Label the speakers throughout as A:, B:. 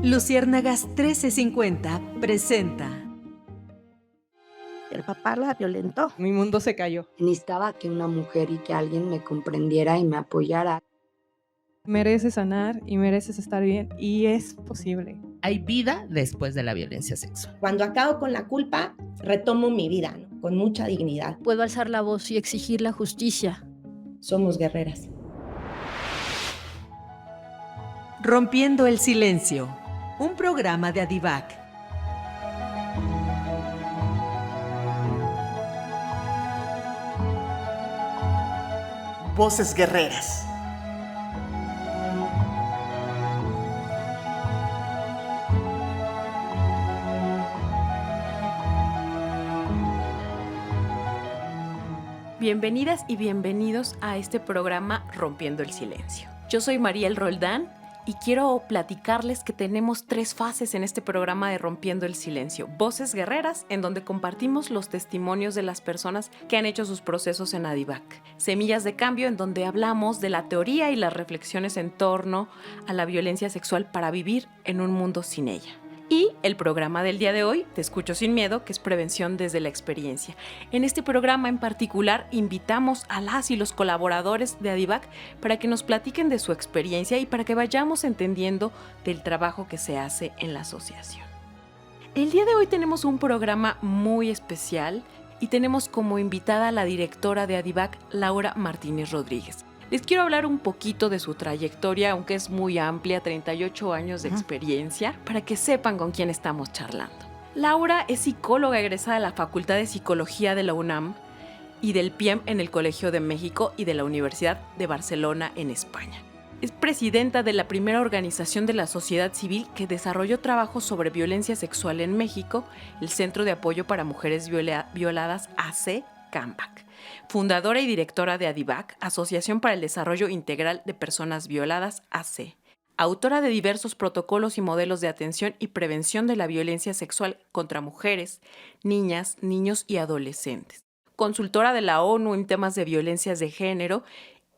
A: Luciérnagas 1350 presenta.
B: El papá la violentó.
C: Mi mundo se cayó.
B: Necesitaba que una mujer y que alguien me comprendiera y me apoyara.
C: Mereces sanar y mereces estar bien, y es posible.
D: Hay vida después de la violencia sexual.
E: Cuando acabo con la culpa, retomo mi vida, ¿no? Con mucha dignidad.
F: Puedo alzar la voz y exigir la justicia.
E: Somos guerreras.
A: Rompiendo el silencio, un programa de Adivac.
G: Voces guerreras.
H: Bienvenidas y bienvenidos a este programa Rompiendo el Silencio. Yo soy Mariel Roldán y quiero platicarles que tenemos 3 fases en este programa de Rompiendo el Silencio. Voces guerreras, en donde compartimos los testimonios de las personas que han hecho sus procesos en Adivac. Semillas de cambio, en donde hablamos de la teoría y las reflexiones en torno a la violencia sexual para vivir en un mundo sin ella. Y el programa del día de hoy, Te Escucho Sin Miedo, que es prevención desde la experiencia. En este programa en particular invitamos a las y los colaboradores de Adivac para que nos platiquen de su experiencia y para que vayamos entendiendo del trabajo que se hace en la asociación. El día de hoy tenemos un programa muy especial y tenemos como invitada a la directora de Adivac, Laura Martínez Rodríguez. Les quiero hablar un poquito de su trayectoria, aunque es muy amplia, 38 años de experiencia, para que sepan con quién estamos charlando. Laura es psicóloga egresada de la Facultad de Psicología de la UNAM y del PIEM en el Colegio de México y de la Universidad de Barcelona en España. Es presidenta de la primera organización de la sociedad civil que desarrolló trabajos sobre violencia sexual en México, el Centro de Apoyo para Mujeres Violadas AC CAMPAC. Fundadora y directora de Adivac, Asociación para el Desarrollo Integral de Personas Violadas, AC. Autora de diversos protocolos y modelos de atención y prevención de la violencia sexual contra mujeres, niñas, niños y adolescentes. Consultora de la ONU en temas de violencias de género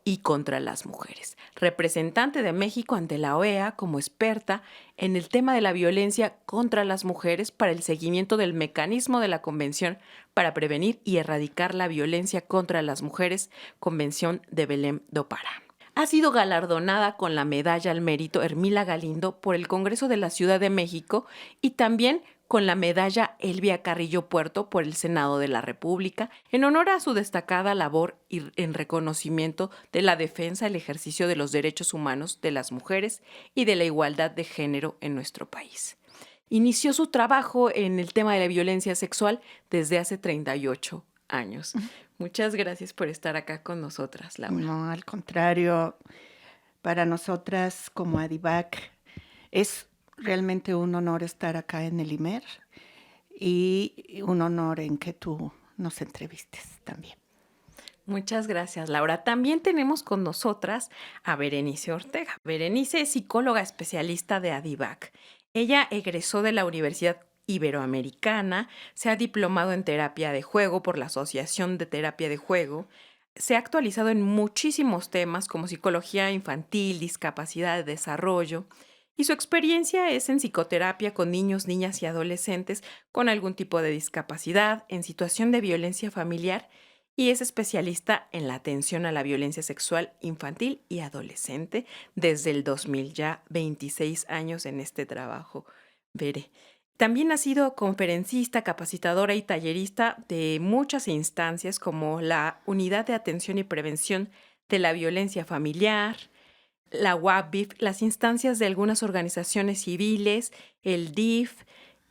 H: y contra las mujeres. Representante de México ante la OEA como experta en el tema de la violencia contra las mujeres para el seguimiento del mecanismo de la Convención para prevenir y erradicar la violencia contra las mujeres, Convención de Belém do Pará. Ha sido galardonada con la Medalla al Mérito Hermila Galindo por el Congreso de la Ciudad de México y también con la Medalla Elvia Carrillo Puerto por el Senado de la República, en honor a su destacada labor y en reconocimiento de la defensa, el ejercicio de los derechos humanos de las mujeres y de la igualdad de género en nuestro país. Inició su trabajo en el tema de la violencia sexual desde hace 38 años. Muchas gracias por estar acá con nosotras, Laura.
I: No, al contrario, para nosotras como Adivac es realmente un honor estar acá en el IMER y un honor en que tú nos entrevistes también.
H: Muchas gracias, Laura. También tenemos con nosotras a Berenice Ortega. Berenice es psicóloga especialista de Adivac. Ella egresó de la Universidad Iberoamericana, se ha diplomado en terapia de juego por la Asociación de Terapia de Juego, se ha actualizado en muchísimos temas como psicología infantil, discapacidad de desarrollo, y su experiencia es en psicoterapia con niños, niñas y adolescentes con algún tipo de discapacidad, en situación de violencia familiar, y es especialista en la atención a la violencia sexual infantil y adolescente desde el 2000, ya 26 años en este trabajo, Bere. También ha sido conferencista, capacitadora y tallerista de muchas instancias como la Unidad de Atención y Prevención de la Violencia Familiar, la UAPBIF, las instancias de algunas organizaciones civiles, el DIF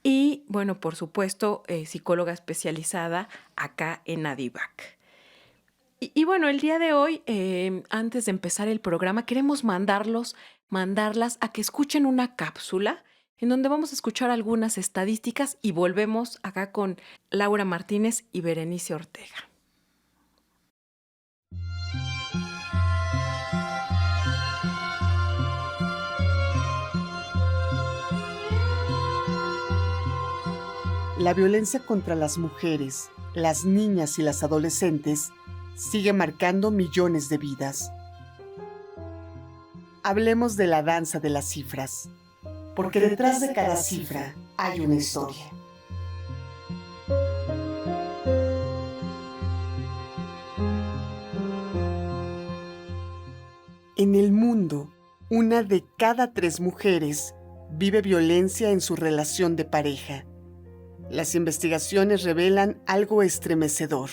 H: y, bueno, por supuesto, psicóloga especializada acá en Adivac. Y bueno, el día de hoy, antes de empezar el programa, queremos mandarlas a que escuchen una cápsula en donde vamos a escuchar algunas estadísticas y volvemos acá con Laura Martínez y Berenice Ortega.
G: La violencia contra las mujeres, las niñas y las adolescentes sigue marcando millones de vidas. Hablemos de la danza de las cifras. porque detrás de cada cifra hay una historia. En el mundo, 1 de cada 3 mujeres vive violencia en su relación de pareja. Las investigaciones revelan algo estremecedor.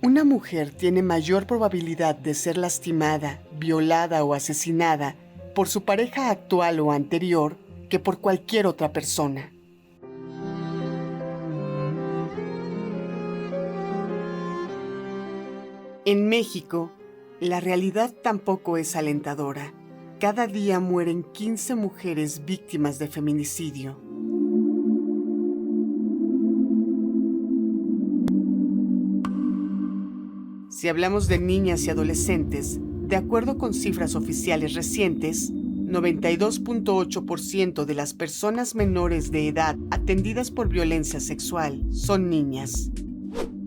G: Una mujer tiene mayor probabilidad de ser lastimada, violada o asesinada por su pareja actual o anterior que por cualquier otra persona. En México, la realidad tampoco es alentadora. Cada día mueren 15 mujeres víctimas de feminicidio. Si hablamos de niñas y adolescentes, de acuerdo con cifras oficiales recientes, 92.8% de las personas menores de edad atendidas por violencia sexual son niñas.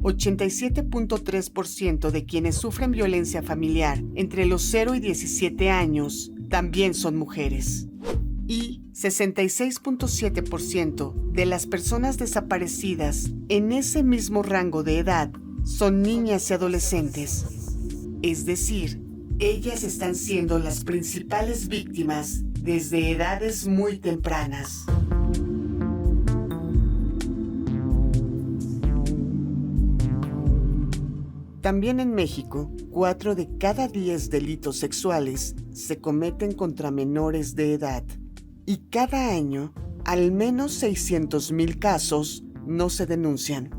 G: 87.3% de quienes sufren violencia familiar entre los 0 y 17 años también son mujeres. Y 66.7% de las personas desaparecidas en ese mismo rango de edad son niñas y adolescentes. Es decir, ellas están siendo las principales víctimas desde edades muy tempranas. También en México, 4 de cada 10 delitos sexuales se cometen contra menores de edad. Y cada año, al menos 600,000 casos no se denuncian.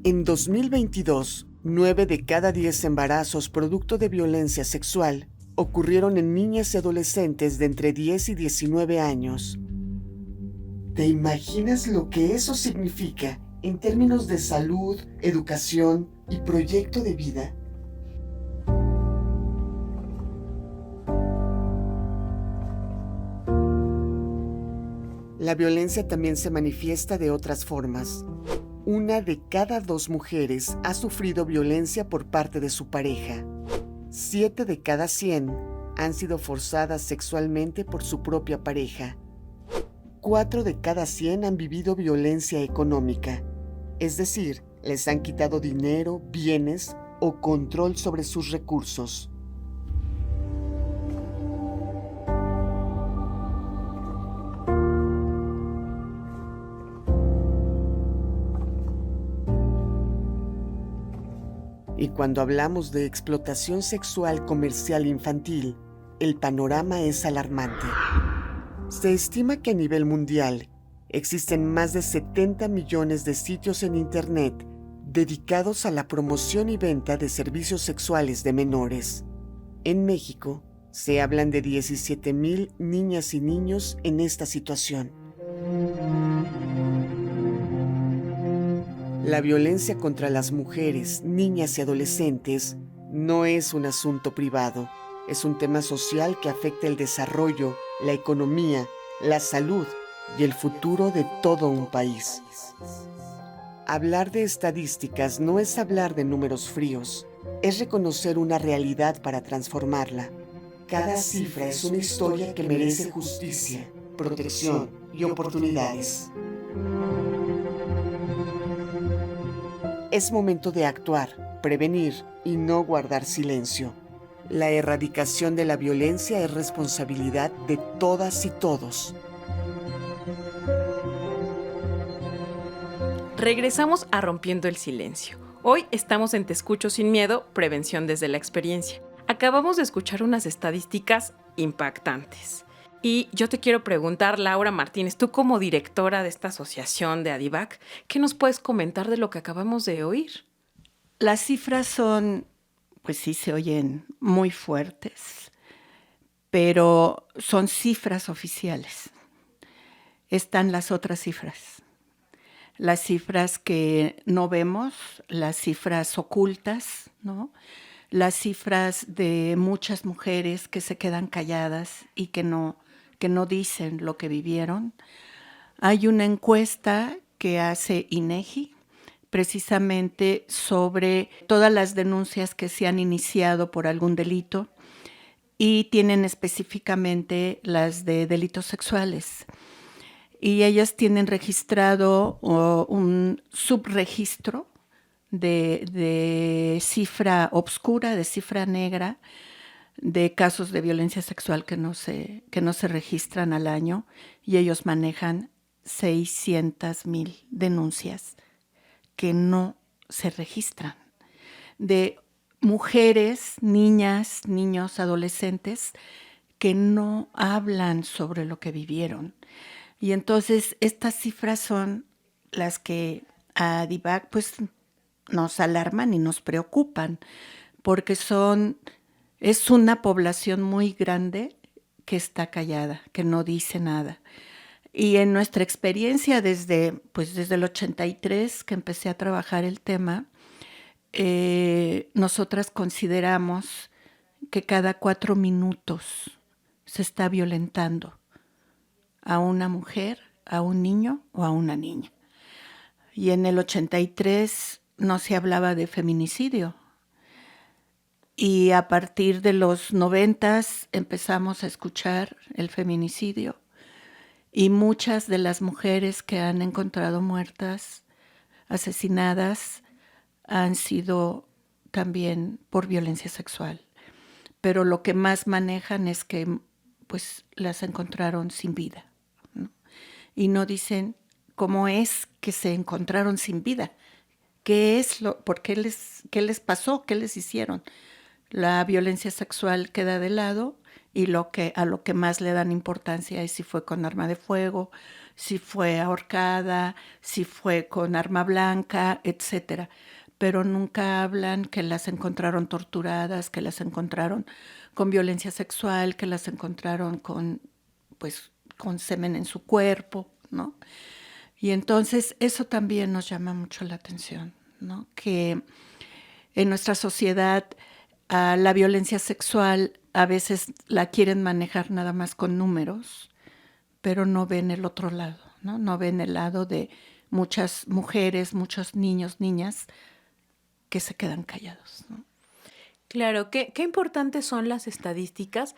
G: En 2022, 9 de cada 10 embarazos producto de violencia sexual ocurrieron en niñas y adolescentes de entre 10 y 19 años. ¿Te imaginas lo que eso significa en términos de salud, educación y proyecto de vida? La violencia también se manifiesta de otras formas. 1 de cada 2 mujeres ha sufrido violencia por parte de su pareja. 7 de cada 100 han sido forzadas sexualmente por su propia pareja. 4 de cada 100 han vivido violencia económica, es decir, les han quitado dinero, bienes o control sobre sus recursos. Y cuando hablamos de explotación sexual comercial infantil, el panorama es alarmante. Se estima que a nivel mundial existen más de 70 millones de sitios en Internet dedicados a la promoción y venta de servicios sexuales de menores. En México, se hablan de 17,000 niñas y niños en esta situación. La violencia contra las mujeres, niñas y adolescentes no es un asunto privado, es un tema social que afecta el desarrollo, la economía, la salud y el futuro de todo un país. Hablar de estadísticas no es hablar de números fríos, es reconocer una realidad para transformarla. Cada cifra es una historia que merece justicia, protección y oportunidades. Es momento de actuar, prevenir y no guardar silencio. La erradicación de la violencia es responsabilidad de todas y todos.
H: Regresamos a Rompiendo el Silencio. Hoy estamos en Te Escucho Sin Miedo, prevención desde la experiencia. Acabamos de escuchar unas estadísticas impactantes. Y yo te quiero preguntar, Laura Martínez, tú como directora de esta asociación de ADIVAC, ¿qué nos puedes comentar de lo que acabamos de oír?
I: Las cifras son, pues sí, se oyen muy fuertes, pero son cifras oficiales. Están las otras cifras. Las cifras que no vemos, las cifras ocultas, ¿no? Las cifras de muchas mujeres que se quedan calladas y que no dicen lo que vivieron. Hay una encuesta que hace INEGI precisamente sobre todas las denuncias que se han iniciado por algún delito y tienen específicamente las de delitos sexuales. Y ellas tienen registrado un subregistro de cifra obscura, de cifra negra, de casos de violencia sexual que no se registran al año, y ellos manejan 600,000 denuncias que no se registran, de mujeres, niñas, niños, adolescentes que no hablan sobre lo que vivieron. Y entonces estas cifras son las que a DIVAC pues nos alarman y nos preocupan, porque es una población muy grande que está callada, que no dice nada. Y en nuestra experiencia desde el 83 que empecé a trabajar el tema, nosotras consideramos que cada 4 minutos se está violentando a una mujer, a un niño o a una niña. Y en el 83 no se hablaba de feminicidio. Y a partir de los 90 empezamos a escuchar el feminicidio. Y muchas de las mujeres que han encontrado muertas, asesinadas, han sido también por violencia sexual. Pero lo que más manejan es que pues las encontraron sin vida, ¿no? Y no dicen cómo es que se encontraron sin vida, por qué les pasó, qué les hicieron. La violencia sexual queda de lado y a lo que más le dan importancia es si fue con arma de fuego, si fue ahorcada, si fue con arma blanca, etcétera. Pero nunca hablan que las encontraron torturadas, que las encontraron con violencia sexual, que las encontraron con semen en su cuerpo, ¿no? Y entonces eso también nos llama mucho la atención, ¿no? Que en nuestra sociedad la violencia sexual a veces la quieren manejar nada más con números, pero no ven el otro lado, ¿no? No ven el lado de muchas mujeres, muchos niños, niñas que se quedan callados, ¿no?
H: Claro, qué importantes son las estadísticas,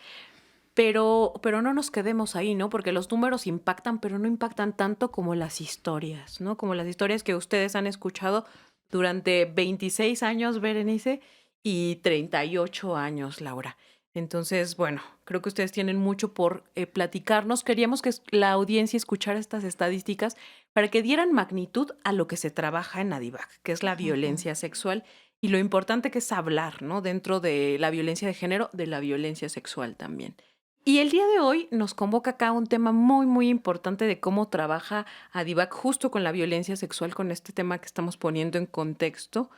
H: pero no nos quedemos ahí, ¿no? Porque los números impactan, pero no impactan tanto como las historias, ¿no? Como las historias que ustedes han escuchado durante 26 años, Berenice, y 38 años, Laura. Entonces, bueno, creo que ustedes tienen mucho por platicarnos. Queríamos que la audiencia escuchara estas estadísticas para que dieran magnitud a lo que se trabaja en ADIVAC, que es la violencia sexual, y lo importante que es hablar, ¿no? Dentro de la violencia de género, de la violencia sexual también. Y el día de hoy nos convoca acá un tema muy, muy importante de cómo trabaja ADIVAC justo con la violencia sexual, con este tema que estamos poniendo en contexto,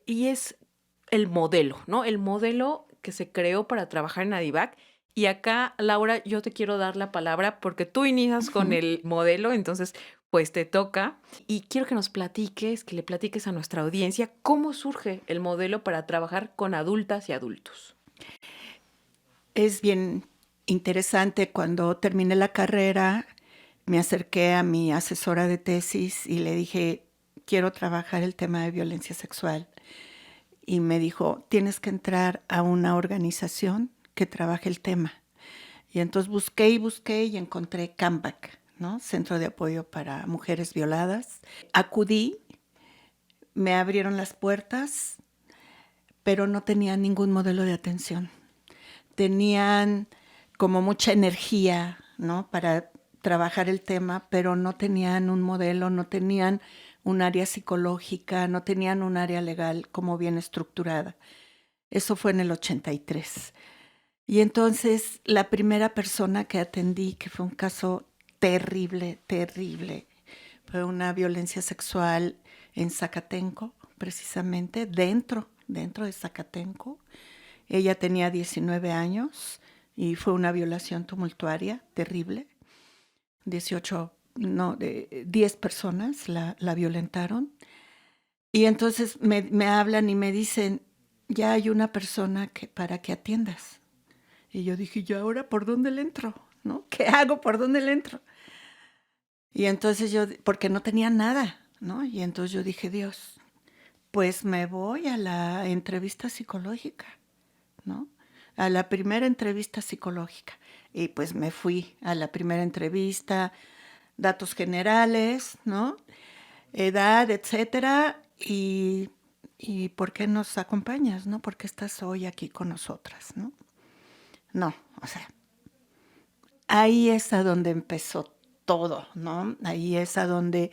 H: y es el modelo, ¿no? El modelo que se creó para trabajar en ADIVAC. Y acá, Laura, yo te quiero dar la palabra porque tú inicias con el modelo, entonces pues te toca. Y quiero que nos platiques, que le platiques a nuestra audiencia cómo surge el modelo para trabajar con adultas y adultos.
I: Es bien interesante. Cuando terminé la carrera, me acerqué a mi asesora de tesis y le dije, quiero trabajar el tema de violencia sexual. Y me dijo, tienes que entrar a una organización que trabaje el tema. Y entonces busqué y encontré CAMBAC, ¿no? Centro de Apoyo para Mujeres Violadas. Acudí, me abrieron las puertas, pero no tenían ningún modelo de atención. Tenían como mucha energía, ¿no? Para trabajar el tema, pero no tenían un modelo, no tenían un área psicológica, no tenían un área legal como bien estructurada. Eso fue en el 83. Y entonces la primera persona que atendí, que fue un caso terrible, fue una violencia sexual en Zacatenco, precisamente, dentro de Zacatenco. Ella tenía 19 años y fue una violación tumultuaria, terrible. 10 personas la violentaron. Y entonces me hablan y me dicen, ya hay una persona para que atiendas. Y yo dije, ¿y ahora por dónde le entro? ¿No? ¿Qué hago? ¿Por dónde le entro? Y entonces porque no tenía nada, ¿no? Y entonces yo dije, Dios, pues me voy a la entrevista psicológica, ¿no? a la primera entrevista psicológica. Y pues me fui a la primera entrevista, datos generales, ¿no? Edad, etcétera, y ¿por qué nos acompañas, no? ¿Por qué estás hoy aquí con nosotras, no? No, o sea, ahí es a donde empezó todo, ¿no? Ahí es a donde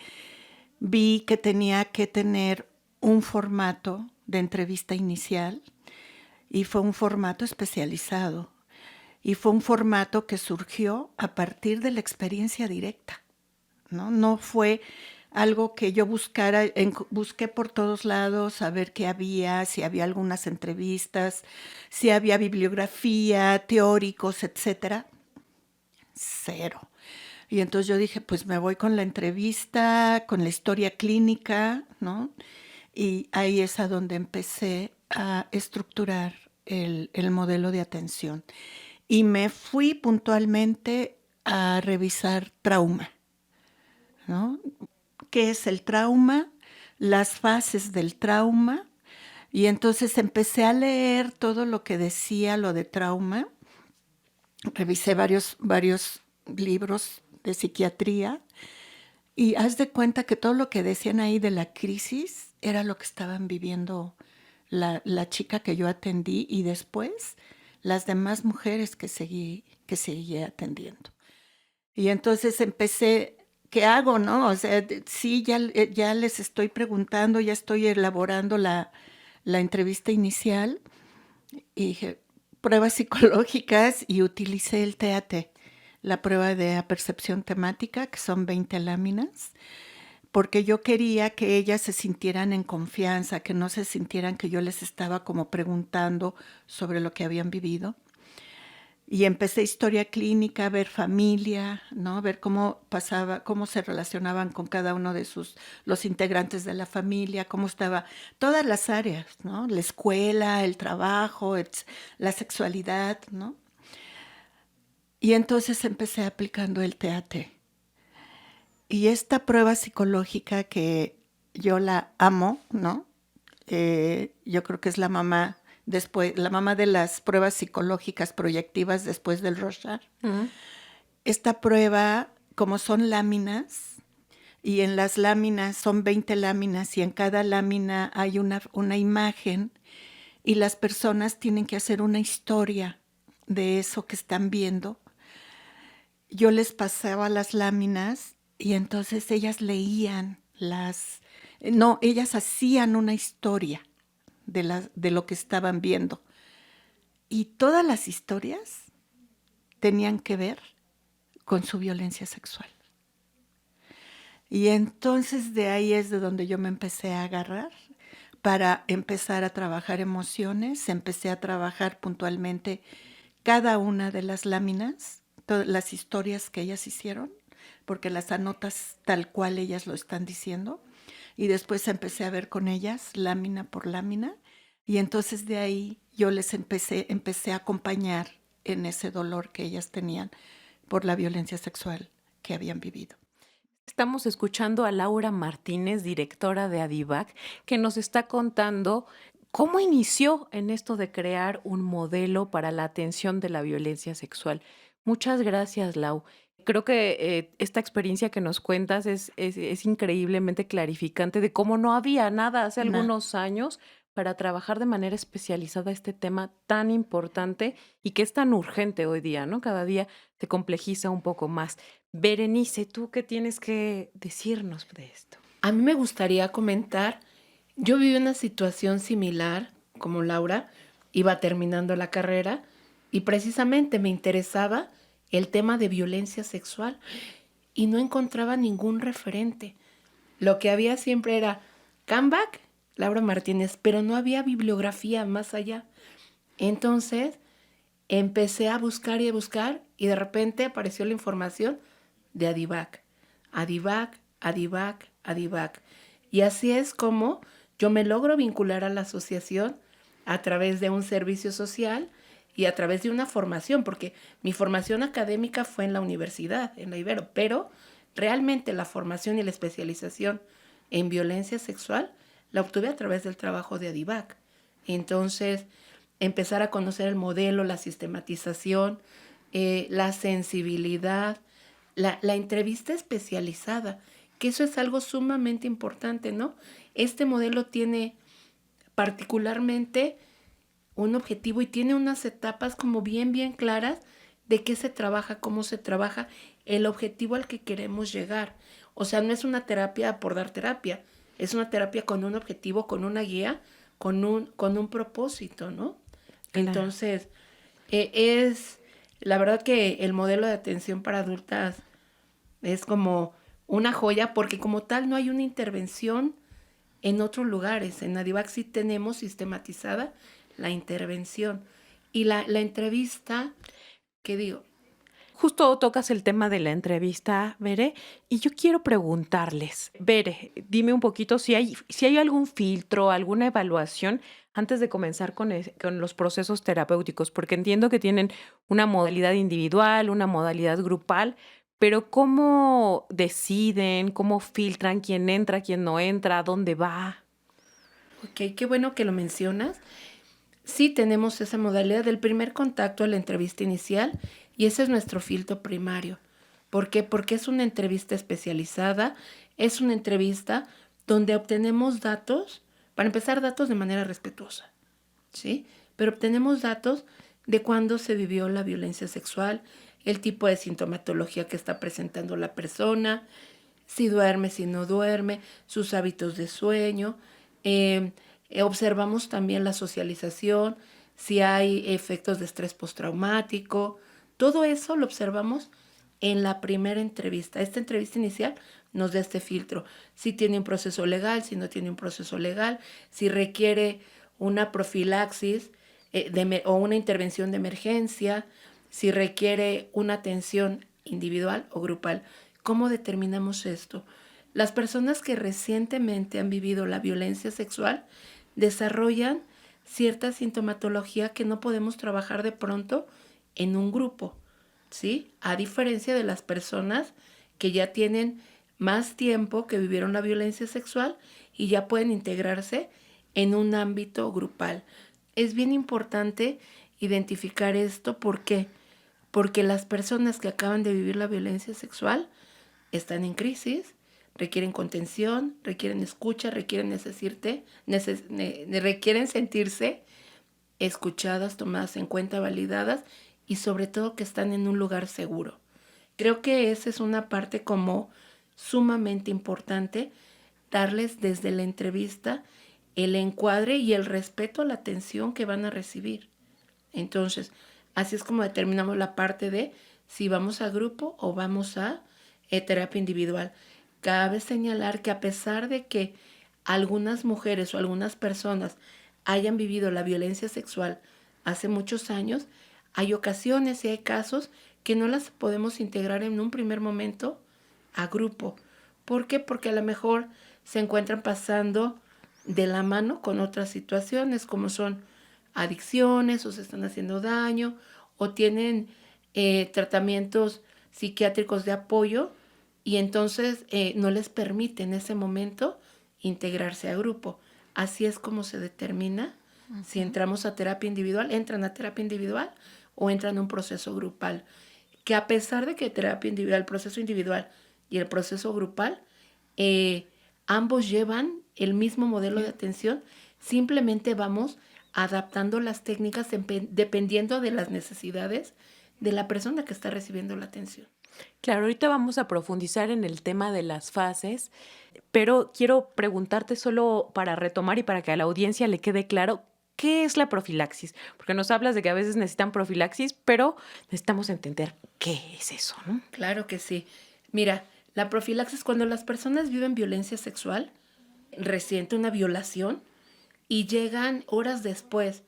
I: vi que tenía que tener un formato de entrevista inicial y fue un formato especializado y fue un formato que surgió a partir de la experiencia directa, ¿no? No fue algo que yo busqué por todos lados a ver qué había, si había algunas entrevistas, si había bibliografía, teóricos, etcétera. Cero. Y entonces yo dije, pues me voy con la entrevista, con la historia clínica, ¿no? Y ahí es a donde empecé a estructurar el modelo de atención. Y me fui puntualmente a revisar trauma, ¿no? ¿Qué es el trauma? Las fases del trauma. Y entonces empecé a leer todo lo que decía lo de trauma. Revisé varios libros de psiquiatría y haz de cuenta que todo lo que decían ahí de la crisis era lo que estaban viviendo la chica que yo atendí y después las demás mujeres que seguí atendiendo. Y entonces empecé, ¿qué hago, no? O sea, sí, ya les estoy preguntando, ya estoy elaborando la entrevista inicial y dije, pruebas psicológicas y utilicé el TAT, la prueba de apercepción temática, que son 20 láminas, porque yo quería que ellas se sintieran en confianza, que no se sintieran que yo les estaba como preguntando sobre lo que habían vivido. Y empecé historia clínica, ver familia, ¿no? Ver cómo se relacionaban con cada uno de los integrantes de la familia, cómo estaba, todas las áreas, ¿no? La escuela, el trabajo, la sexualidad, ¿no? Y entonces empecé aplicando el TAT. Y esta prueba psicológica que yo la amo, ¿no? Yo creo que es la mamá de las pruebas psicológicas proyectivas después del Rorschach. Uh-huh. Esta prueba, como son láminas, y en las láminas son 20 láminas, y en cada lámina hay una imagen, y las personas tienen que hacer una historia de eso que están viendo. Yo les pasaba las láminas, y entonces ellas leían ellas hacían una historia de lo que estaban viendo. Y todas las historias tenían que ver con su violencia sexual. Y entonces de ahí es de donde yo me empecé a agarrar para empezar a trabajar emociones. Empecé a trabajar puntualmente cada una de las láminas, todas las historias que ellas hicieron, porque las anotas tal cual ellas lo están diciendo. Y después empecé a ver con ellas lámina por lámina y entonces de ahí yo les empecé a acompañar en ese dolor que ellas tenían por la violencia sexual que habían vivido.
H: Estamos escuchando a Laura Martínez, directora de Adivac, que nos está contando cómo inició en esto de crear un modelo para la atención de la violencia sexual. Muchas gracias, Lau. Creo que esta experiencia que nos cuentas es increíblemente clarificante de cómo no había nada hace algunos años para trabajar de manera especializada este tema tan importante y que es tan urgente hoy día, ¿no? Cada día se complejiza un poco más. Berenice, ¿tú qué tienes que decirnos de esto?
E: A mí me gustaría comentar, yo viví una situación similar como Laura, iba terminando la carrera y precisamente me interesaba el tema de violencia sexual y no encontraba ningún referente. Lo que había siempre era Comeback, Laura Martínez, pero no había bibliografía más allá. Entonces empecé a buscar y de repente apareció la información de Adivac. Y así es como yo me logro vincular a la asociación a través de un servicio social y a través de una formación, porque mi formación académica fue en la universidad, en la Ibero, pero realmente la formación y la especialización en violencia sexual la obtuve a través del trabajo de Adivac. Entonces, empezar a conocer el modelo, la sistematización, la sensibilidad, la entrevista especializada, que eso es algo sumamente importante, ¿no? Este modelo tiene particularmente un objetivo y tiene unas etapas como bien, bien claras de qué se trabaja, cómo se trabaja, el objetivo al que queremos llegar. O sea, no es una terapia por dar terapia, es una terapia con un objetivo, con una guía, con un propósito, ¿no?
H: Claro.
E: Entonces, es la verdad que el modelo de atención para adultas es como una joya porque como tal no hay una intervención en otros lugares. En Adivac sí tenemos sistematizada la intervención. Y la entrevista, ¿qué digo?
H: Justo tocas el tema de la entrevista, Bere, y yo quiero preguntarles, Bere, dime un poquito si hay algún filtro, alguna evaluación antes de comenzar con los procesos terapéuticos, porque entiendo que tienen una modalidad individual, una modalidad grupal, pero ¿cómo deciden, cómo filtran quién entra, quién no entra, dónde va?
E: Ok, qué bueno que lo mencionas. Sí tenemos esa modalidad del primer contacto a la entrevista inicial y ese es nuestro filtro primario. ¿Por qué? Porque es una entrevista especializada, es una entrevista donde obtenemos datos, para empezar datos de manera respetuosa, ¿sí? Pero obtenemos datos de cuándo se vivió la violencia sexual, el tipo de sintomatología que está presentando la persona, si duerme, si no duerme, sus hábitos de sueño. Observamos también la socialización, si hay efectos de estrés postraumático. Todo eso lo observamos en la primera entrevista. Esta entrevista inicial nos da este filtro. Si tiene un proceso legal, si no tiene un proceso legal, si requiere una profilaxis o una intervención de emergencia, si requiere una atención individual o grupal. ¿Cómo determinamos esto? Las personas que recientemente han vivido la violencia sexual desarrollan cierta sintomatología que no podemos trabajar de pronto en un grupo, ¿sí? A diferencia de las personas que ya tienen más tiempo que vivieron la violencia sexual y ya pueden integrarse en un ámbito grupal. Es bien importante identificar esto. ¿Por qué? Porque las personas que acaban de vivir la violencia sexual están en crisis, requieren contención, requieren escucha, requieren requieren sentirse escuchadas, tomadas en cuenta, validadas y sobre todo que están en un lugar seguro. Creo que esa es una parte como sumamente importante, darles desde la entrevista el encuadre y el respeto a la atención que van a recibir. Entonces, así es como determinamos la parte de si vamos a grupo o vamos a terapia individual. Cabe señalar que a pesar de que algunas mujeres o algunas personas hayan vivido la violencia sexual hace muchos años, hay ocasiones y hay casos que no las podemos integrar en un primer momento a grupo. ¿Por qué? Porque a lo mejor se encuentran pasando de la mano con otras situaciones como son adicciones o se están haciendo daño o tienen tratamientos psiquiátricos de apoyo y entonces no les permite en ese momento integrarse a grupo. Así es como se determina si entramos a terapia individual, entran a terapia individual o entran a un proceso grupal. Que a pesar de que terapia individual, el proceso individual y el proceso grupal, ambos llevan el mismo modelo de atención, simplemente vamos adaptando las técnicas dependiendo de las necesidades de la persona que está recibiendo la atención.
H: Claro, ahorita vamos a profundizar en el tema de las fases, pero quiero preguntarte solo para retomar y para que a la audiencia le quede claro, ¿qué es la profilaxis? Porque nos hablas de que a veces necesitan profilaxis, pero necesitamos entender qué es eso, ¿no?
E: Claro que sí. Mira, la profilaxis cuando las personas viven violencia sexual, reciente una violación, y llegan horas después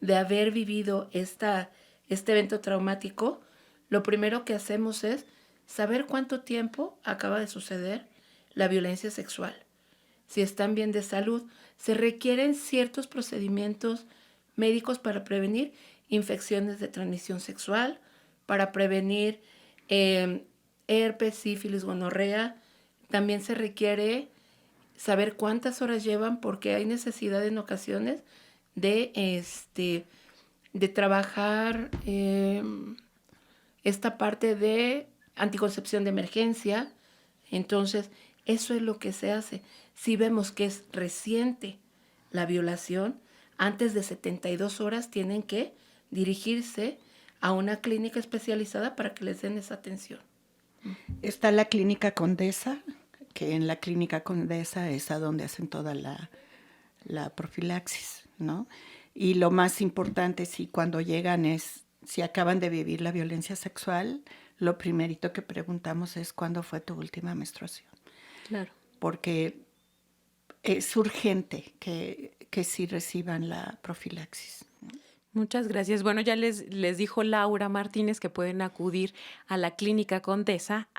E: de haber vivido este evento traumático, lo primero que hacemos es saber cuánto tiempo acaba de suceder la violencia sexual. Si están bien de salud, se requieren ciertos procedimientos médicos para prevenir infecciones de transmisión sexual, para prevenir herpes, sífilis, gonorrea. También se requiere saber cuántas horas llevan porque hay necesidad en ocasiones de de trabajar esta parte de anticoncepción de emergencia. Entonces, eso es lo que se hace. Si vemos que es reciente la violación, antes de 72 horas tienen que dirigirse a una clínica especializada para que les den esa atención.
I: Está la Clínica Condesa, que en la Clínica Condesa es a donde hacen toda la profilaxis, ¿no? Y lo más importante, si cuando llegan si acaban de vivir la violencia sexual, lo primerito que preguntamos es ¿cuándo fue tu última menstruación?
H: Claro.
I: Porque es urgente que sí reciban la profilaxis.
H: Muchas gracias. Bueno, ya les dijo Laura Martínez que pueden acudir a la Clínica Condesa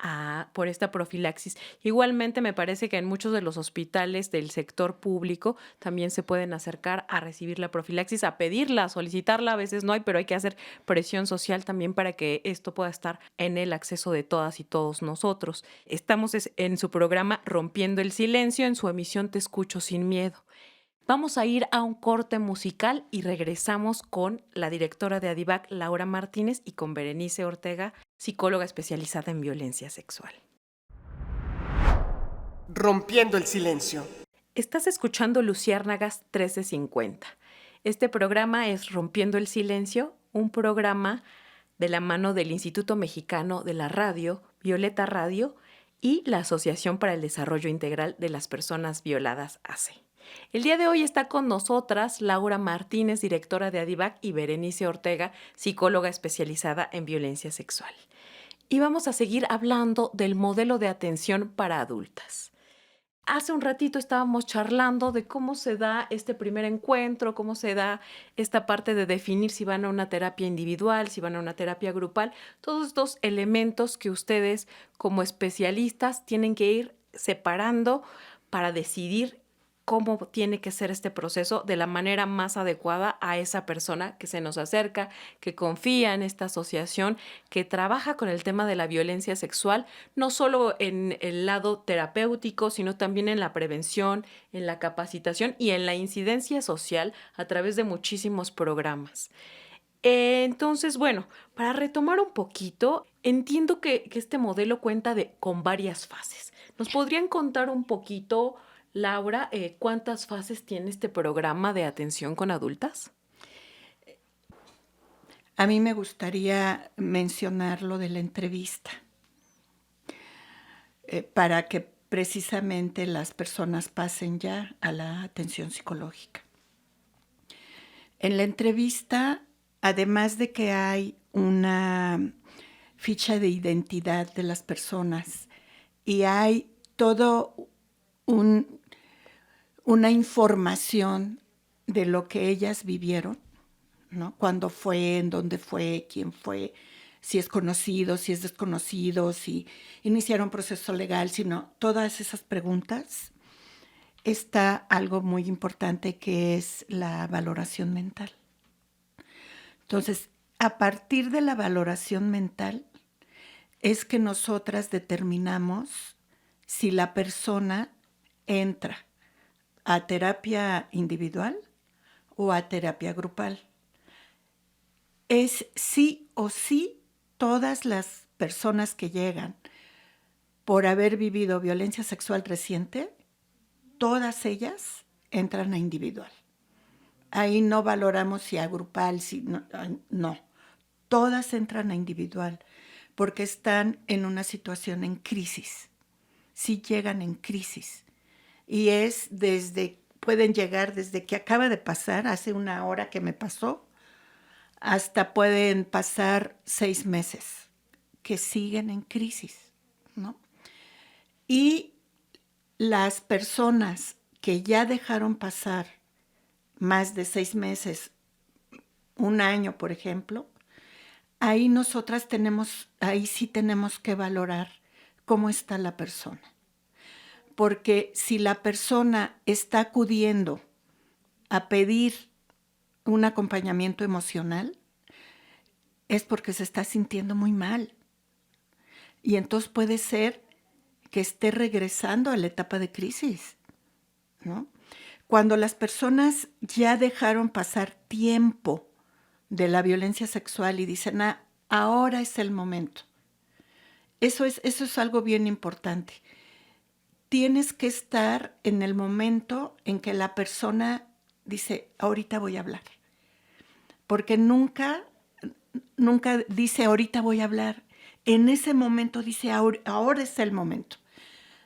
H: por esta profilaxis. Igualmente, me parece que en muchos de los hospitales del sector público también se pueden acercar a recibir la profilaxis, a pedirla, a solicitarla. A veces no hay, pero hay que hacer presión social también para que esto pueda estar en el acceso de todas y todos nosotros. Estamos en su programa Rompiendo el Silencio, en su emisión Te Escucho Sin Miedo. Vamos a ir a un corte musical y regresamos con la directora de Adivac, Laura Martínez, y con Berenice Ortega, psicóloga especializada en violencia sexual.
G: Rompiendo el silencio.
H: Estás escuchando Luciérnagas 1350. Este programa es Rompiendo el Silencio, un programa de la mano del Instituto Mexicano de la Radio, Violeta Radio, y la Asociación para el Desarrollo Integral de las Personas Violadas, ACE. El día de hoy está con nosotras Laura Martínez, directora de Adivac, y Berenice Ortega, psicóloga especializada en violencia sexual. Y vamos a seguir hablando del modelo de atención para adultas. Hace un ratito estábamos charlando de cómo se da este primer encuentro, cómo se da esta parte de definir si van a una terapia individual, si van a una terapia grupal, todos estos elementos que ustedes como especialistas tienen que ir separando para decidir cómo tiene que ser este proceso de la manera más adecuada a esa persona que se nos acerca, que confía en esta asociación, que trabaja con el tema de la violencia sexual, no solo en el lado terapéutico, sino también en la prevención, en la capacitación y en la incidencia social a través de muchísimos programas. Entonces, bueno, para retomar un poquito, entiendo que este modelo cuenta con varias fases. ¿Nos podrían contar un poquito, Laura, cuántas fases tiene este programa de atención con adultas?
I: A mí me gustaría mencionar lo de la entrevista, para que precisamente las personas pasen ya a la atención psicológica. En la entrevista, además de que hay una ficha de identidad de las personas y hay todo una información de lo que ellas vivieron, ¿no? Cuándo fue, en dónde fue, quién fue, si es conocido, si es desconocido, si iniciaron proceso legal, sino todas esas preguntas. Está algo muy importante que es la valoración mental. Entonces, a partir de la valoración mental es que nosotras determinamos si la persona entra a terapia individual o a terapia grupal. Es sí o sí todas las personas que llegan por haber vivido violencia sexual reciente, todas ellas entran a individual. Ahí no valoramos si a grupal, si no. Todas entran a individual porque están en una situación en crisis. Sí llegan en crisis. Y pueden llegar desde que acaba de pasar, hace una hora que me pasó, hasta pueden pasar 6 meses que siguen en crisis, ¿no? Y las personas que ya dejaron pasar más de 6 meses, 1 año, por ejemplo, ahí sí tenemos que valorar cómo está la persona. Porque si la persona está acudiendo a pedir un acompañamiento emocional, es porque se está sintiendo muy mal. Y entonces puede ser que esté regresando a la etapa de crisis, ¿no? Cuando las personas ya dejaron pasar tiempo de la violencia sexual y dicen, ahora es el momento. Eso es algo bien importante. Tienes que estar en el momento en que la persona dice, ahorita voy a hablar. Porque nunca dice, ahorita voy a hablar. En ese momento dice, ahora es el momento.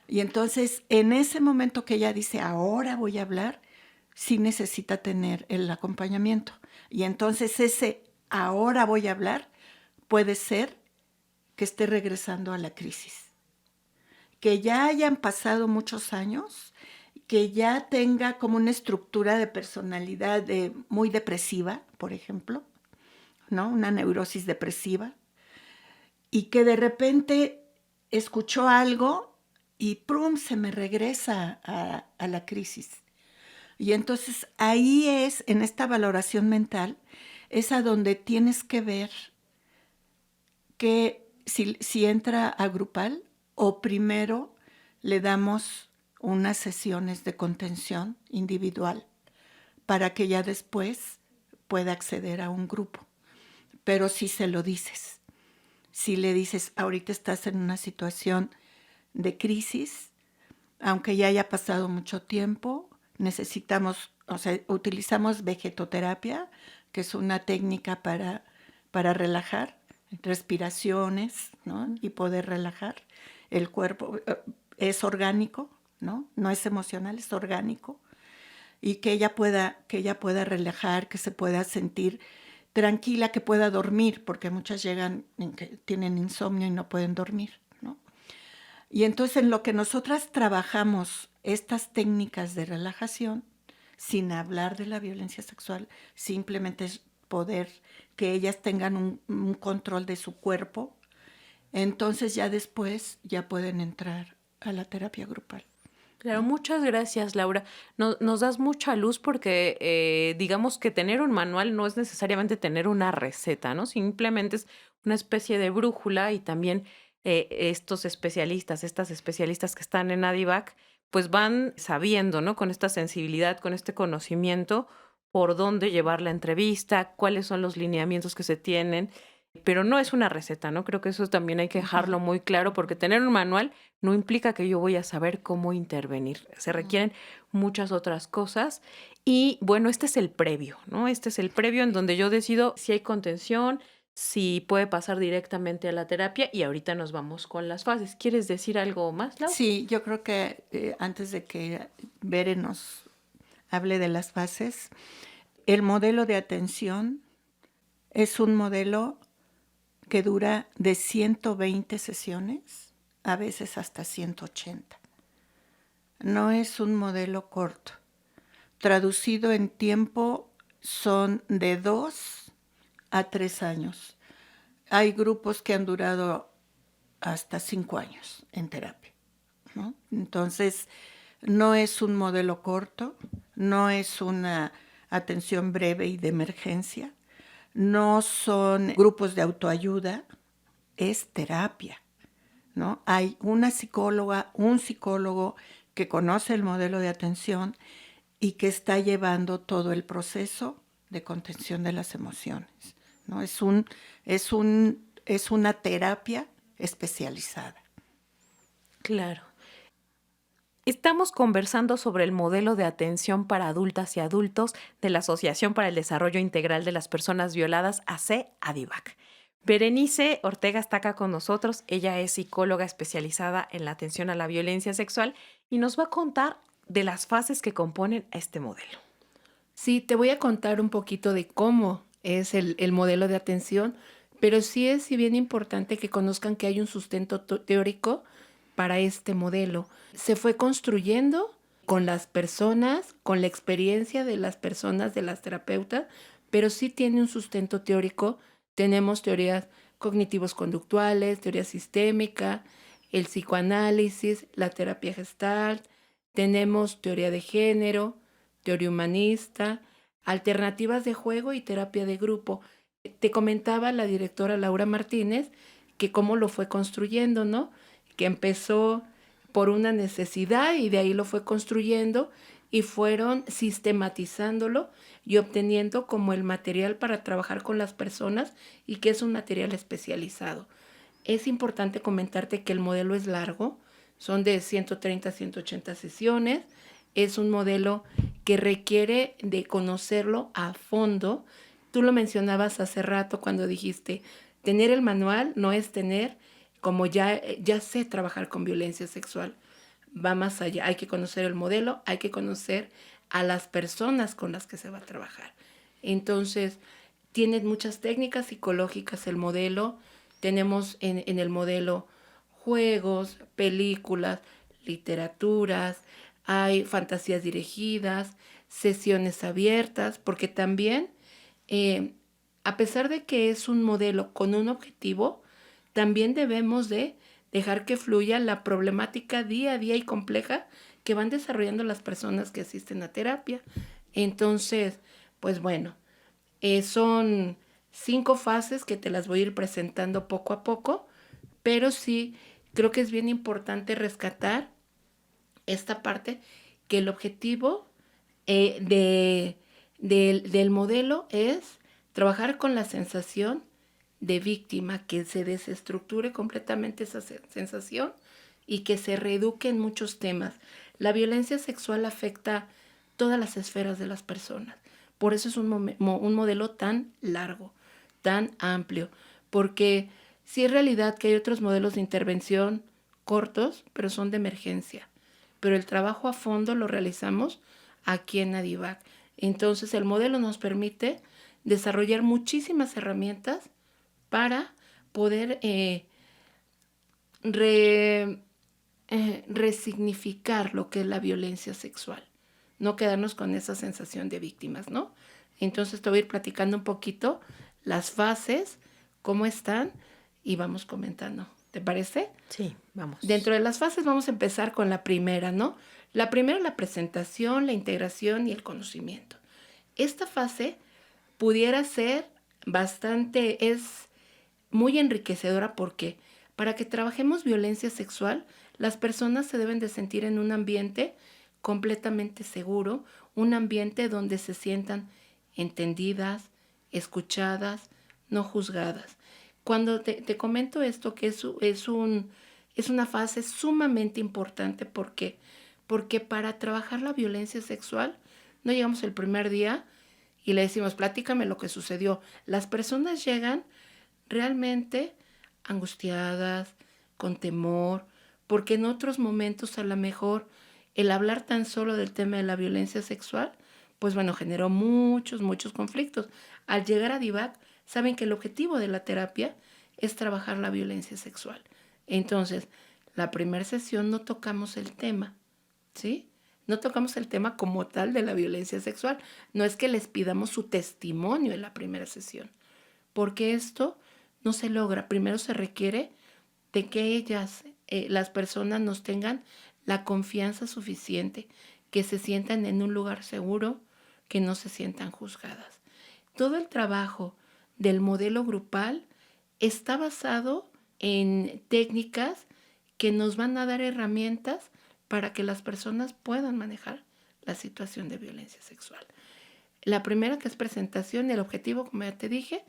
I: Y entonces, en ese momento que ella dice, ahora voy a hablar, sí necesita tener el acompañamiento. Y entonces ese ahora voy a hablar puede ser que esté regresando a la crisis. Que ya hayan pasado muchos años, que ya tenga como una estructura de personalidad muy depresiva, por ejemplo, ¿no? Una neurosis depresiva, y que de repente escuchó algo y ¡prum! Se me regresa a la crisis. Y entonces ahí es, en esta valoración mental, es a donde tienes que ver que si entra a grupal o primero le damos unas sesiones de contención individual para que ya después pueda acceder a un grupo. Pero si se lo dices, si le dices, ahorita estás en una situación de crisis, aunque ya haya pasado mucho tiempo, utilizamos vegetoterapia, que es una técnica para relajar, respiraciones, ¿no? Y poder relajar. El cuerpo es orgánico, ¿no? No es emocional, es orgánico. Y que ella pueda relajar, que se pueda sentir tranquila, que pueda dormir, porque muchas llegan que tienen insomnio y no pueden dormir, ¿no? Y entonces en lo que nosotras trabajamos estas técnicas de relajación, sin hablar de la violencia sexual, simplemente es poder que ellas tengan un control de su cuerpo, entonces ya después ya pueden entrar a la terapia grupal.
H: Claro, muchas gracias, Laura. Nos das mucha luz porque digamos que tener un manual no es necesariamente tener una receta, ¿no? Simplemente es una especie de brújula y también estas especialistas que están en ADIVAC, pues van sabiendo, ¿no? Con esta sensibilidad, con este conocimiento, por dónde llevar la entrevista, cuáles son los lineamientos que se tienen, pero no es una receta, ¿no? Creo que eso también hay que dejarlo muy claro, porque tener un manual no implica que yo voy a saber cómo intervenir. Se requieren muchas otras cosas y, bueno, este es el previo, ¿no? Este es el previo en donde yo decido si hay contención, si puede pasar directamente a la terapia y ahorita nos vamos con las fases. ¿Quieres decir algo más, Lau?
I: Sí, yo creo que antes de que Bere nos hable de las fases, el modelo de atención es un modelo que dura de 120 sesiones, a veces hasta 180. No es un modelo corto. Traducido en tiempo son de 2 a 3 años. Hay grupos que han durado hasta 5 años en terapia, ¿no? Entonces, no es un modelo corto, no es una atención breve y de emergencia, no son grupos de autoayuda, es terapia, ¿no? Hay una psicóloga, un psicólogo que conoce el modelo de atención y que está llevando todo el proceso de contención de las emociones, ¿no? Es una terapia especializada.
H: Claro. Estamos conversando sobre el modelo de atención para adultas y adultos de la Asociación para el Desarrollo Integral de las Personas Violadas, AC-ADIVAC. Berenice Ortega está acá con nosotros. Ella es psicóloga especializada en la atención a la violencia sexual y nos va a contar de las fases que componen este modelo.
E: Sí, te voy a contar un poquito de cómo es el modelo de atención, pero sí es bien importante que conozcan que hay un sustento teórico para este modelo. Se fue construyendo con las personas, con la experiencia de las personas, de las terapeutas, pero sí tiene un sustento teórico. Tenemos teorías cognitivos conductuales, teoría sistémica, el psicoanálisis, la terapia gestalt, tenemos teoría de género, teoría humanista, alternativas de juego y terapia de grupo. Te comentaba la directora Laura Martínez que cómo lo fue construyendo, ¿no? Que empezó por una necesidad y de ahí lo fue construyendo y fueron sistematizándolo y obteniendo como el material para trabajar con las personas y que es un material especializado. Es importante comentarte que el modelo es largo, son de 130 a 180 sesiones, es un modelo que requiere de conocerlo a fondo. Tú lo mencionabas hace rato cuando dijiste, tener el manual no es tener como ya sé trabajar con violencia sexual. Va más allá, hay que conocer el modelo, hay que conocer a las personas con las que se va a trabajar. Entonces, tiene muchas técnicas psicológicas el modelo. Tenemos en el modelo juegos, películas, literaturas, hay fantasías dirigidas, sesiones abiertas, porque también, a pesar de que es un modelo con un objetivo, también debemos de dejar que fluya la problemática día a día y compleja que van desarrollando las personas que asisten a terapia. Entonces, pues bueno, son 5 fases que te las voy a ir presentando poco a poco, pero sí creo que es bien importante rescatar esta parte, que el objetivo del modelo es trabajar con la sensación de víctima, que se desestructure completamente esa sensación y que se reeduque en muchos temas. La violencia sexual afecta todas las esferas de las personas. Por eso es un modelo tan largo, tan amplio, porque sí es realidad que hay otros modelos de intervención cortos, pero son de emergencia. Pero el trabajo a fondo lo realizamos aquí en ADIVAC. Entonces el modelo nos permite desarrollar muchísimas herramientas para poder resignificar lo que es la violencia sexual, no quedarnos con esa sensación de víctimas, ¿no? Entonces te voy a ir platicando un poquito las fases, cómo están, y vamos comentando. ¿Te parece?
D: Sí, vamos.
E: Dentro de las fases vamos a empezar con la primera, ¿no? La primera es la presentación, la integración y el conocimiento. Esta fase pudiera ser es muy enriquecedora porque para que trabajemos violencia sexual, las personas se deben de sentir en un ambiente completamente seguro, un ambiente donde se sientan entendidas, escuchadas, no juzgadas. Cuando te comento esto, que es una fase sumamente importante porque para trabajar la violencia sexual no llegamos el primer día y le decimos, platícame lo que sucedió. Las personas llegan realmente angustiadas, con temor, porque en otros momentos a lo mejor el hablar tan solo del tema de la violencia sexual, pues bueno, generó muchos conflictos. Al llegar a DIVAC, saben que el objetivo de la terapia es trabajar la violencia sexual. Entonces, la primera sesión no tocamos el tema, ¿sí? No tocamos el tema como tal de la violencia sexual. No es que les pidamos su testimonio en la primera sesión, porque esto no se logra. Primero se requiere de que las personas nos tengan la confianza suficiente, que se sientan en un lugar seguro, que no se sientan juzgadas. Todo el trabajo del modelo grupal está basado en técnicas que nos van a dar herramientas para que las personas puedan manejar la situación de violencia sexual. La primera, que es presentación, el objetivo, como ya te dije,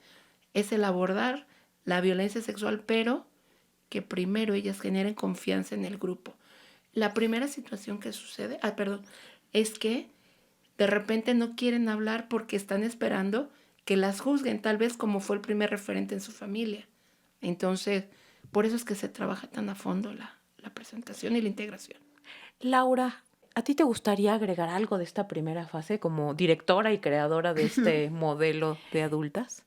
E: es el abordar la violencia sexual, pero que primero ellas generen confianza en el grupo. La primera situación que sucede, es que de repente no quieren hablar porque están esperando que las juzguen, tal vez como fue el primer referente en su familia. Entonces, por eso es que se trabaja tan a fondo la presentación y la integración.
H: Laura, ¿a ti te gustaría agregar algo de esta primera fase como directora y creadora de este modelo de adultas?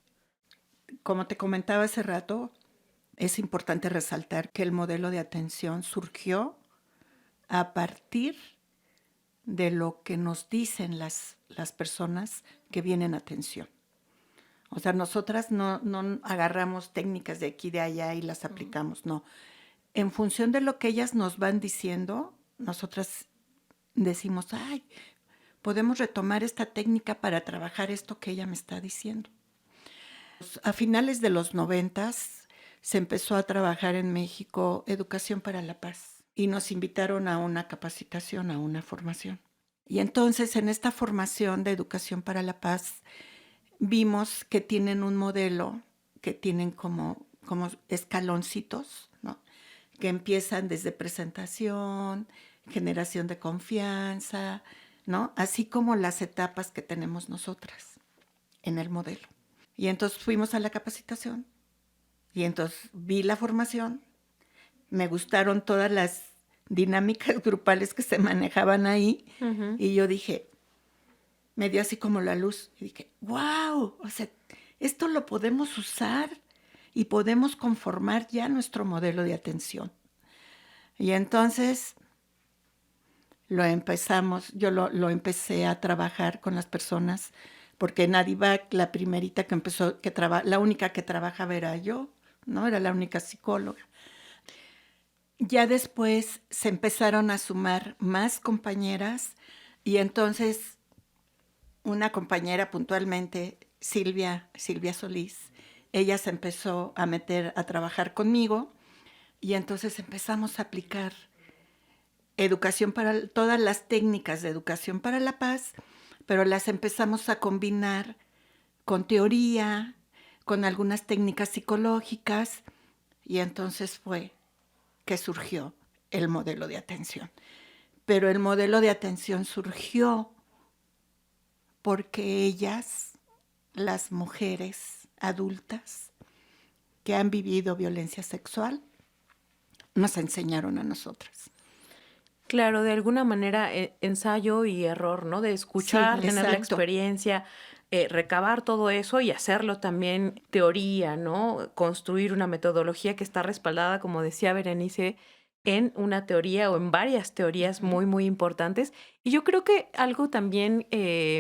I: Como te comentaba hace rato, es importante resaltar que el modelo de atención surgió a partir de lo que nos dicen las personas que vienen a atención. O sea, nosotras no agarramos técnicas de aquí y de allá y las aplicamos, no. En función de lo que ellas nos van diciendo, nosotras decimos, podemos retomar esta técnica para trabajar esto que ella me está diciendo. A finales de los 90s se empezó a trabajar en México Educación para la Paz y nos invitaron a una capacitación, a una formación. Y entonces en esta formación de Educación para la Paz vimos que tienen un modelo, que tienen como escaloncitos, ¿no? Que empiezan desde presentación, generación de confianza, ¿no? Así como las etapas que tenemos nosotras en el modelo. Y entonces fuimos a la capacitación y entonces vi la formación, me gustaron todas las dinámicas grupales que se manejaban ahí y yo dije, me dio así como la luz y dije, wow, o sea, esto lo podemos usar y podemos conformar ya nuestro modelo de atención. Y entonces yo lo empecé a trabajar con las personas, porque en Adivac la primerita que empezó, la única que trabajaba era yo, ¿no? Era la única psicóloga. Ya después se empezaron a sumar más compañeras y entonces una compañera puntualmente, Silvia Solís, ella se empezó a meter a trabajar conmigo y entonces empezamos a aplicar todas las técnicas de educación para la paz, pero las empezamos a combinar con teoría, con algunas técnicas psicológicas y entonces fue que surgió el modelo de atención. Pero el modelo de atención surgió porque ellas, las mujeres adultas que han vivido violencia sexual, nos enseñaron a nosotras.
H: Claro, de alguna manera ensayo y error, ¿no? De escuchar,
I: Sí,
H: tener la
I: exacto.
H: experiencia, recabar todo eso y hacerlo también teoría, ¿no? Construir una metodología que está respaldada, como decía Berenice, en una teoría o en varias teorías muy, muy importantes. Y yo creo que algo también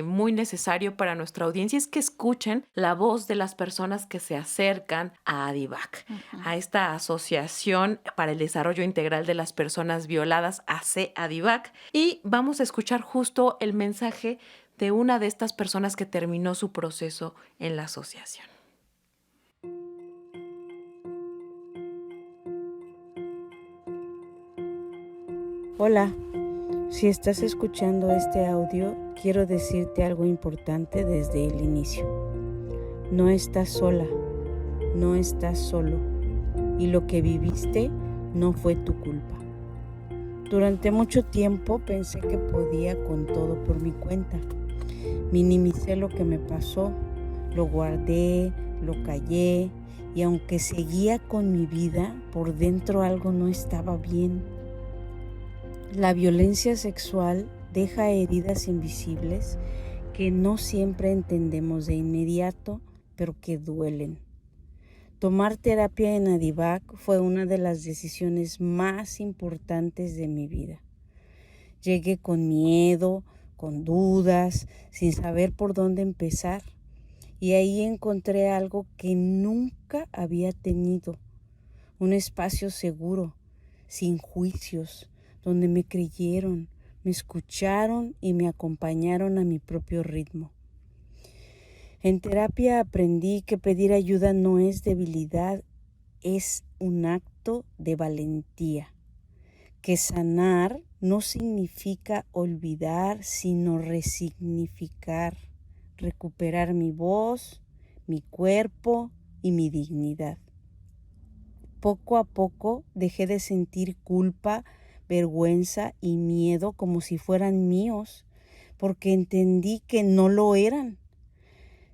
H: muy necesario para nuestra audiencia es que escuchen la voz de las personas que se acercan a Adivac, a esta Asociación para el Desarrollo Integral de las Personas Violadas, AC-Adivac. Y vamos a escuchar justo el mensaje de una de estas personas que terminó su proceso en la asociación.
J: Hola, si estás escuchando este audio, quiero decirte algo importante desde el inicio. No estás sola, no estás solo, y lo que viviste no fue tu culpa. Durante mucho tiempo pensé que podía con todo por mi cuenta. Minimicé lo que me pasó, lo guardé, lo callé, y aunque seguía con mi vida, por dentro algo no estaba bien. La violencia sexual deja heridas invisibles que no siempre entendemos de inmediato, pero que duelen. Tomar terapia en Adivac fue una de las decisiones más importantes de mi vida. Llegué con miedo, con dudas, sin saber por dónde empezar. Y ahí encontré algo que nunca había tenido, un espacio seguro, sin juicios, donde me creyeron, me escucharon y me acompañaron a mi propio ritmo. En terapia aprendí que pedir ayuda no es debilidad, es un acto de valentía. Que sanar no significa olvidar, sino resignificar, recuperar mi voz, mi cuerpo y mi dignidad. Poco a poco dejé de sentir culpa, vergüenza y miedo como si fueran míos, porque entendí que no lo eran.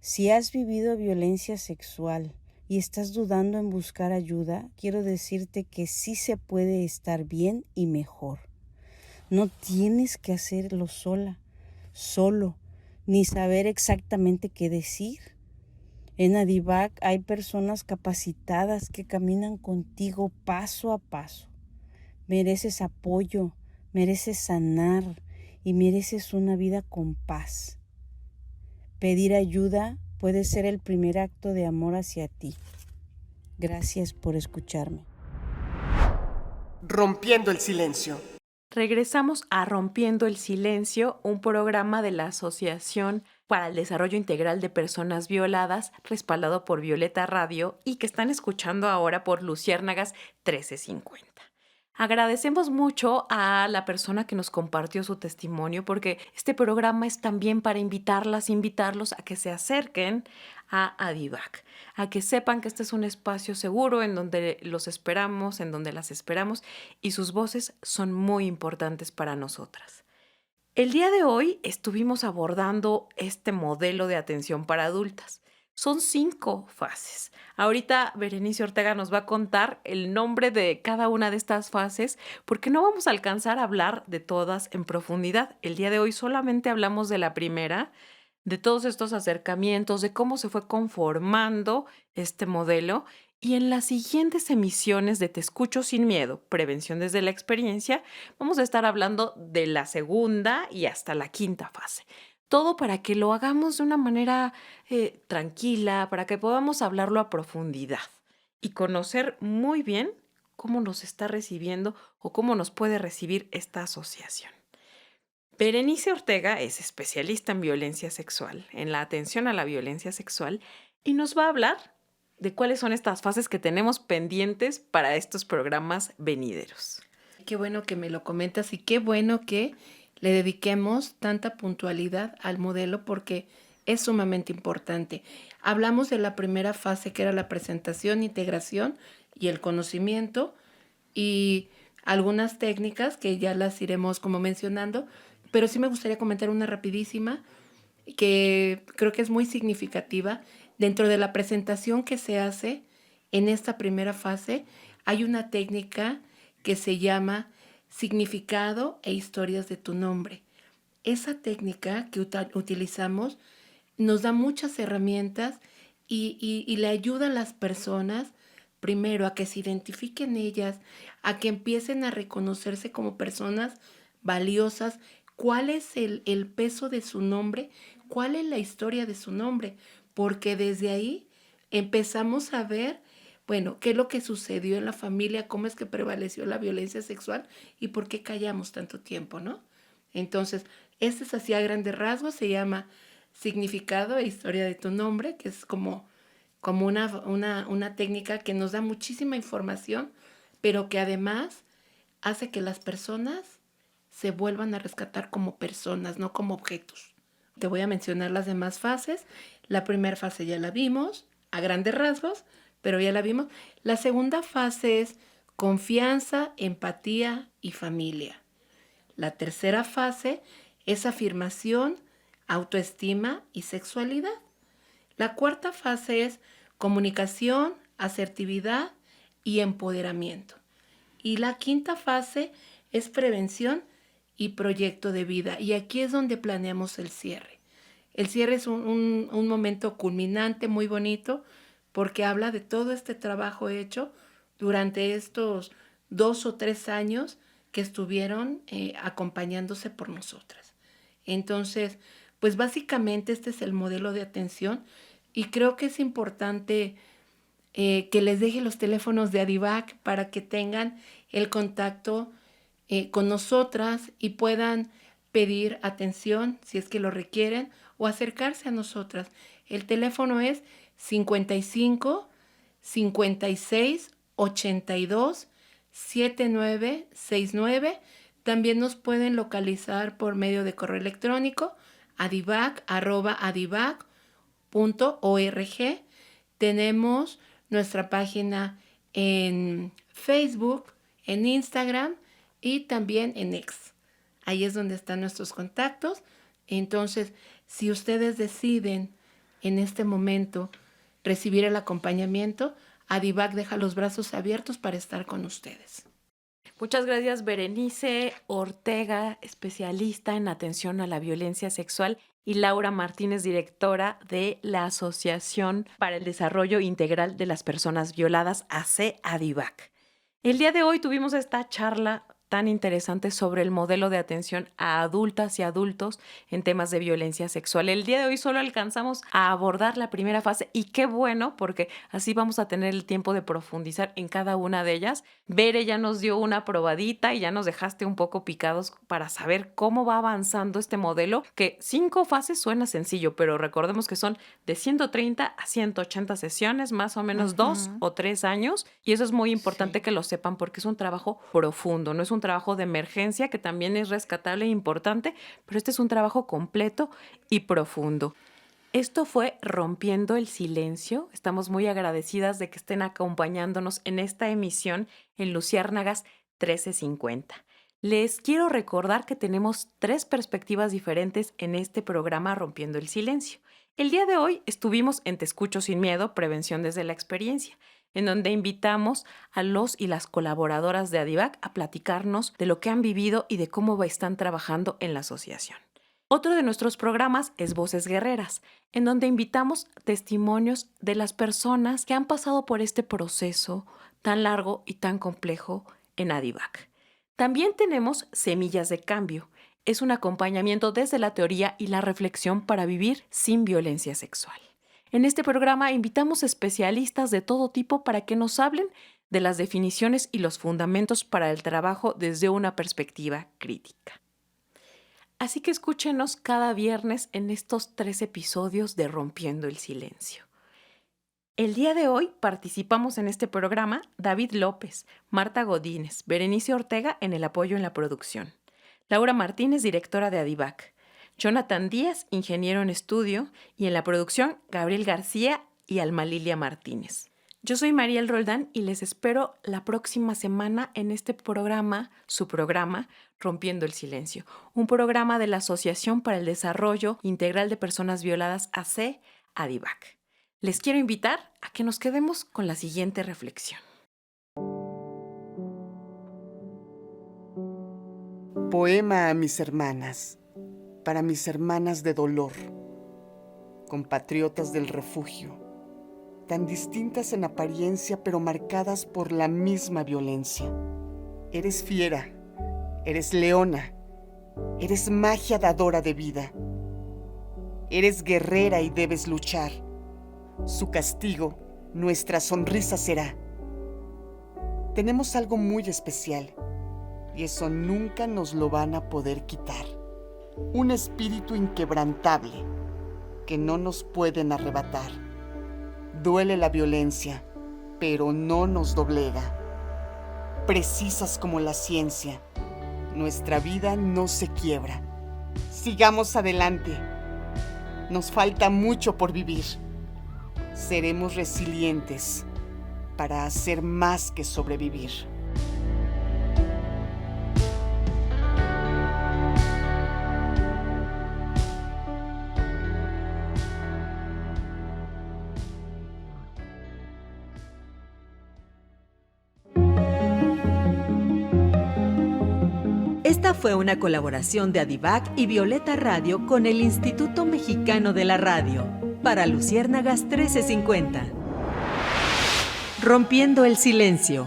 J: Si has vivido violencia sexual y estás dudando en buscar ayuda, quiero decirte que sí se puede estar bien y mejor. No tienes que hacerlo sola, solo, ni saber exactamente qué decir. En Adivac hay personas capacitadas que caminan contigo paso a paso. Mereces apoyo, mereces sanar y mereces una vida con paz. Pedir ayuda puede ser el primer acto de amor hacia ti. Gracias por escucharme.
G: Rompiendo el silencio.
H: Regresamos a Rompiendo el Silencio, un programa de la Asociación para el Desarrollo Integral de Personas Violadas, respaldado por Violeta Radio y que están escuchando ahora por Luciérnagas 1350. Agradecemos mucho a la persona que nos compartió su testimonio porque este programa es también para invitarlos a que se acerquen a Adivac, a que sepan que este es un espacio seguro en donde los esperamos, en donde las esperamos y sus voces son muy importantes para nosotras. El día de hoy estuvimos abordando este modelo de atención para adultas. Son 5 fases. Ahorita Berenice Ortega nos va a contar el nombre de cada una de estas fases porque no vamos a alcanzar a hablar de todas en profundidad. El día de hoy solamente hablamos de la primera, de todos estos acercamientos, de cómo se fue conformando este modelo. Y en las siguientes emisiones de Te Escucho Sin Miedo, Prevención desde la Experiencia, vamos a estar hablando de la segunda y hasta la 5ª fase. Todo para que lo hagamos de una manera tranquila, para que podamos hablarlo a profundidad y conocer muy bien cómo nos está recibiendo o cómo nos puede recibir esta asociación. Berenice Ortega es especialista en violencia sexual, en la atención a la violencia sexual, y nos va a hablar de cuáles son estas fases que tenemos pendientes para estos programas venideros.
E: Qué bueno que me lo comentas y qué bueno que le dediquemos tanta puntualidad al modelo porque es sumamente importante. Hablamos de la primera fase que era la presentación, integración y el conocimiento y algunas técnicas que ya las iremos como mencionando, pero sí me gustaría comentar una rapidísima que creo que es muy significativa. Dentro de la presentación que se hace en esta primera fase hay una técnica que se llama significado e historias de tu nombre. Esa técnica que utilizamos nos da muchas herramientas y le ayuda a las personas, primero, a que se identifiquen ellas, a que empiecen a reconocerse como personas valiosas, cuál es el peso de su nombre, cuál es la historia de su nombre, porque desde ahí empezamos a ver bueno, qué es lo que sucedió en la familia, cómo es que prevaleció la violencia sexual y por qué callamos tanto tiempo, ¿no? Entonces, este es así a grandes rasgos, se llama significado e historia de tu nombre, que es como una técnica que nos da muchísima información, pero que además hace que las personas se vuelvan a rescatar como personas, no como objetos. Te voy a mencionar las demás fases. La primera fase ya la vimos, a grandes rasgos, pero ya la vimos. La segunda fase es confianza, empatía y familia. La tercera fase es afirmación, autoestima y sexualidad. La cuarta fase es comunicación, asertividad y empoderamiento. Y la quinta fase es prevención y proyecto de vida. Y aquí es donde planeamos el cierre. El cierre es un momento culminante muy bonito porque habla de todo este trabajo hecho durante estos 2 o 3 años que estuvieron acompañándose por nosotras. Entonces, pues básicamente este es el modelo de atención y creo que es importante que les deje los teléfonos de Adivac para que tengan el contacto con nosotras y puedan pedir atención si es que lo requieren o acercarse a nosotras. El teléfono es 55 56 82 7969. También nos pueden localizar por medio de correo electrónico adivac@adivac.org. Tenemos nuestra página en Facebook, en Instagram y también en X. Ahí es donde están nuestros contactos. Entonces, si ustedes deciden en este momento recibir el acompañamiento, Adivac deja los brazos abiertos para estar con ustedes.
H: Muchas gracias, Berenice Ortega, especialista en atención a la violencia sexual, y Laura Martínez, directora de la Asociación para el Desarrollo Integral de las Personas Violadas, AC Adivac. El día de hoy tuvimos esta charla tan interesantes sobre el modelo de atención a adultas y adultos en temas de violencia sexual. El día de hoy solo alcanzamos a abordar la primera fase y qué bueno, porque así vamos a tener el tiempo de profundizar en cada una de ellas. Bere ya nos dio una probadita y ya nos dejaste un poco picados para saber cómo va avanzando este modelo, que 5 fases suena sencillo, pero recordemos que son de 130 a 180 sesiones, más o menos 2 o 3 años, y eso es muy importante que lo sepan porque es un trabajo profundo, no es un trabajo de emergencia que también es rescatable e importante, pero este es un trabajo completo y profundo. Esto fue Rompiendo el Silencio. Estamos muy agradecidas de que estén acompañándonos en esta emisión en Luciérnagas 1350. Les quiero recordar que tenemos 3 perspectivas diferentes en este programa Rompiendo el Silencio. El día de hoy estuvimos en Te Escucho Sin Miedo, Prevención desde la Experiencia, en donde invitamos a los y las colaboradoras de Adivac a platicarnos de lo que han vivido y de cómo están trabajando en la asociación. Otro de nuestros programas es Voces Guerreras, en donde invitamos testimonios de las personas que han pasado por este proceso tan largo y tan complejo en Adivac. También tenemos Semillas de Cambio. Es un acompañamiento desde la teoría y la reflexión para vivir sin violencia sexual. En este programa invitamos especialistas de todo tipo para que nos hablen de las definiciones y los fundamentos para el trabajo desde una perspectiva crítica. Así que escúchenos cada viernes en estos 3 episodios de Rompiendo el Silencio. El día de hoy participamos en este programa David López, Marta Godínez, Berenice Ortega en el apoyo en la producción, Laura Martínez, directora de Adivac, Jonathan Díaz, ingeniero en estudio, y en la producción Gabriel García y Alma Lilia Martínez. Yo soy Mariel Roldán y les espero la próxima semana en este programa, su programa, Rompiendo el Silencio, un programa de la Asociación para el Desarrollo Integral de Personas Violadas AC, Adivac. Les quiero invitar a que nos quedemos con la siguiente reflexión.
G: Poema a mis hermanas, para mis hermanas de dolor, compatriotas del refugio, tan distintas en apariencia pero marcadas por la misma violencia. Eres fiera, eres leona, eres magia dadora de vida. Eres guerrera y debes luchar. Su castigo, nuestra sonrisa será. Tenemos algo muy especial y eso nunca nos lo van a poder quitar. Un espíritu inquebrantable que no nos pueden arrebatar. Duele la violencia, pero no nos doblega. Precisas como la ciencia, nuestra vida no se quiebra. Sigamos adelante. Nos falta mucho por vivir. Seremos resilientes para hacer más que sobrevivir.
A: Esta fue una colaboración de Adivac y Violeta Radio con el Instituto Mexicano de la Radio para Luciérnagas 1350. Rompiendo el Silencio.